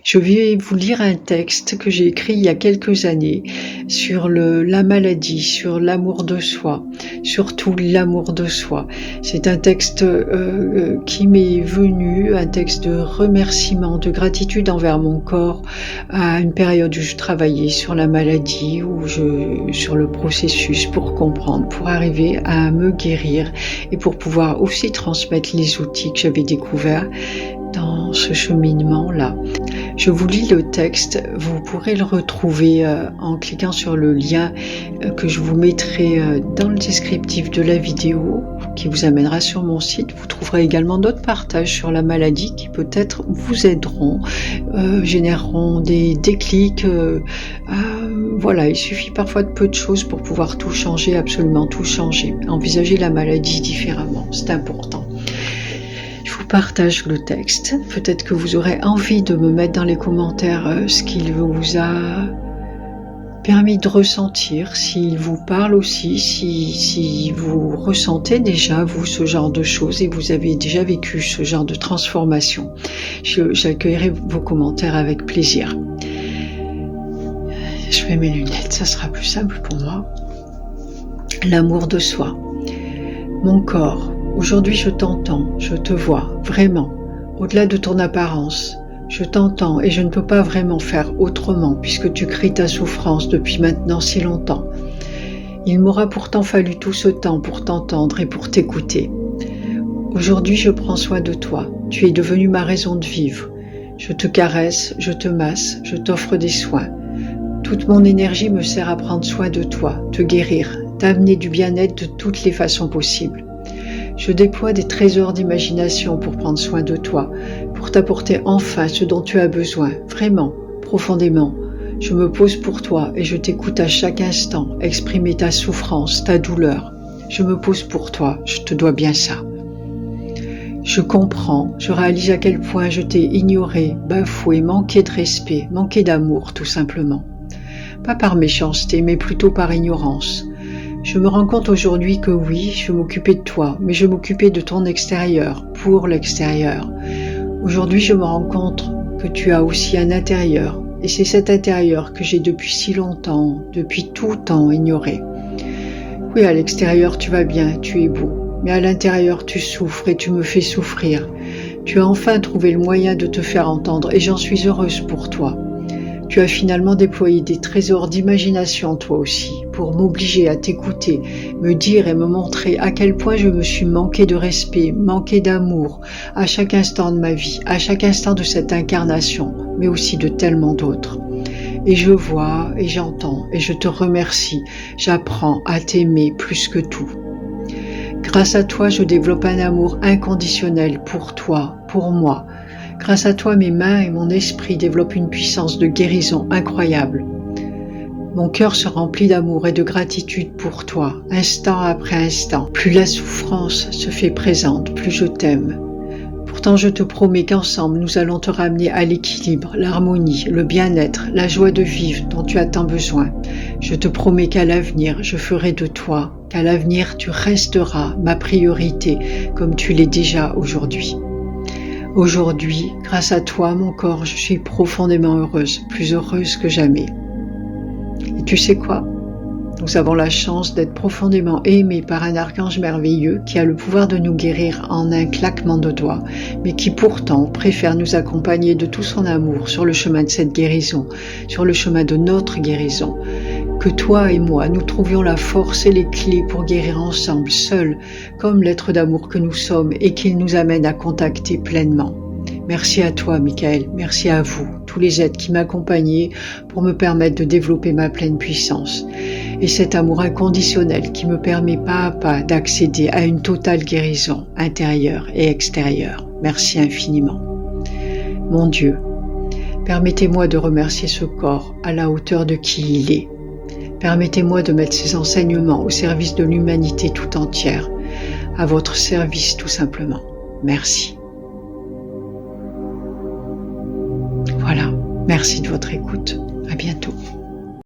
Je vais vous lire un texte que j'ai écrit il y a quelques années sur la maladie, sur l'amour de soi, surtout l'amour de soi. C'est un texte qui m'est venu, un texte de remerciement, de gratitude envers mon corps à une période où je travaillais sur la maladie, sur le processus pour comprendre, pour arriver à me guérir et pour pouvoir aussi transmettre les outils que j'avais découverts dans ce cheminement-là. Je vous lis le texte, vous pourrez le retrouver en cliquant sur le lien que je vous mettrai dans le descriptif de la vidéo qui vous amènera sur mon site. Vous trouverez également d'autres partages sur la maladie qui peut-être vous aideront, généreront des déclics. Voilà, il suffit parfois de peu de choses pour pouvoir tout changer, absolument tout changer. Envisager la maladie différemment, c'est important. Je vous partage le texte. Peut-être que vous aurez envie de me mettre dans les commentaires ce qu'il vous a permis de ressentir, s'il vous parle aussi, si vous ressentez déjà, vous, ce genre de choses et vous avez déjà vécu ce genre de transformation. J'accueillerai vos commentaires avec plaisir. Je mets mes lunettes, ça sera plus simple pour moi. L'amour de soi. Mon corps. Aujourd'hui, je t'entends, je te vois, vraiment, au-delà de ton apparence. Je t'entends et je ne peux pas vraiment faire autrement puisque tu cries ta souffrance depuis maintenant si longtemps. Il m'aura pourtant fallu tout ce temps pour t'entendre et pour t'écouter. Aujourd'hui, je prends soin de toi. Tu es devenu ma raison de vivre. Je te caresse, je te masse, je t'offre des soins. Toute mon énergie me sert à prendre soin de toi, te guérir, t'amener du bien-être de toutes les façons possibles. Je déploie des trésors d'imagination pour prendre soin de toi, pour t'apporter enfin ce dont tu as besoin, vraiment, profondément. Je me pose pour toi et je t'écoute à chaque instant, exprimer ta souffrance, ta douleur. Je me pose pour toi, je te dois bien ça. Je comprends, je réalise à quel point je t'ai ignoré, bafoué, manqué de respect, manqué d'amour tout simplement. Pas par méchanceté, mais plutôt par ignorance. Je me rends compte aujourd'hui que oui, je m'occupais de toi, mais je m'occupais de ton extérieur, pour l'extérieur. Aujourd'hui, je me rends compte que tu as aussi un intérieur, et c'est cet intérieur que j'ai depuis si longtemps, depuis tout temps ignoré. Oui, à l'extérieur, tu vas bien, tu es beau, mais à l'intérieur, tu souffres et tu me fais souffrir. Tu as enfin trouvé le moyen de te faire entendre, et j'en suis heureuse pour toi. Tu as finalement déployé des trésors d'imagination toi aussi, pour m'obliger à t'écouter, me dire et me montrer à quel point je me suis manqué de respect, manqué d'amour, à chaque instant de ma vie, à chaque instant de cette incarnation, mais aussi de tellement d'autres. Et je vois et j'entends et je te remercie, j'apprends à t'aimer plus que tout. Grâce à toi, je développe un amour inconditionnel pour toi, pour moi. Grâce à toi, mes mains et mon esprit développent une puissance de guérison incroyable. Mon cœur se remplit d'amour et de gratitude pour toi, instant après instant. Plus la souffrance se fait présente, plus je t'aime. Pourtant, je te promets qu'ensemble, nous allons te ramener à l'équilibre, l'harmonie, le bien-être, la joie de vivre dont tu as tant besoin. Je te promets qu'à l'avenir, je ferai de toi, qu'à l'avenir, tu resteras ma priorité, comme tu l'es déjà aujourd'hui. Aujourd'hui, grâce à toi, mon corps, je suis profondément heureuse, plus heureuse que jamais. Et tu sais quoi? Nous avons la chance d'être profondément aimés par un archange merveilleux qui a le pouvoir de nous guérir en un claquement de doigts, mais qui pourtant préfère nous accompagner de tout son amour sur le chemin de cette guérison, sur le chemin de notre guérison. Que toi et moi, nous trouvions la force et les clés pour guérir ensemble, seuls, comme l'être d'amour que nous sommes et qu'il nous amène à contacter pleinement. Merci à toi, Michael, merci à vous, tous les êtres qui m'accompagnaient pour me permettre de développer ma pleine puissance. Et cet amour inconditionnel qui me permet pas à pas d'accéder à une totale guérison intérieure et extérieure. Merci infiniment. Mon Dieu, permettez-moi de remercier ce corps à la hauteur de qui il est. Permettez-moi de mettre ces enseignements au service de l'humanité tout entière, à votre service tout simplement. Merci. Voilà, merci de votre écoute. À bientôt.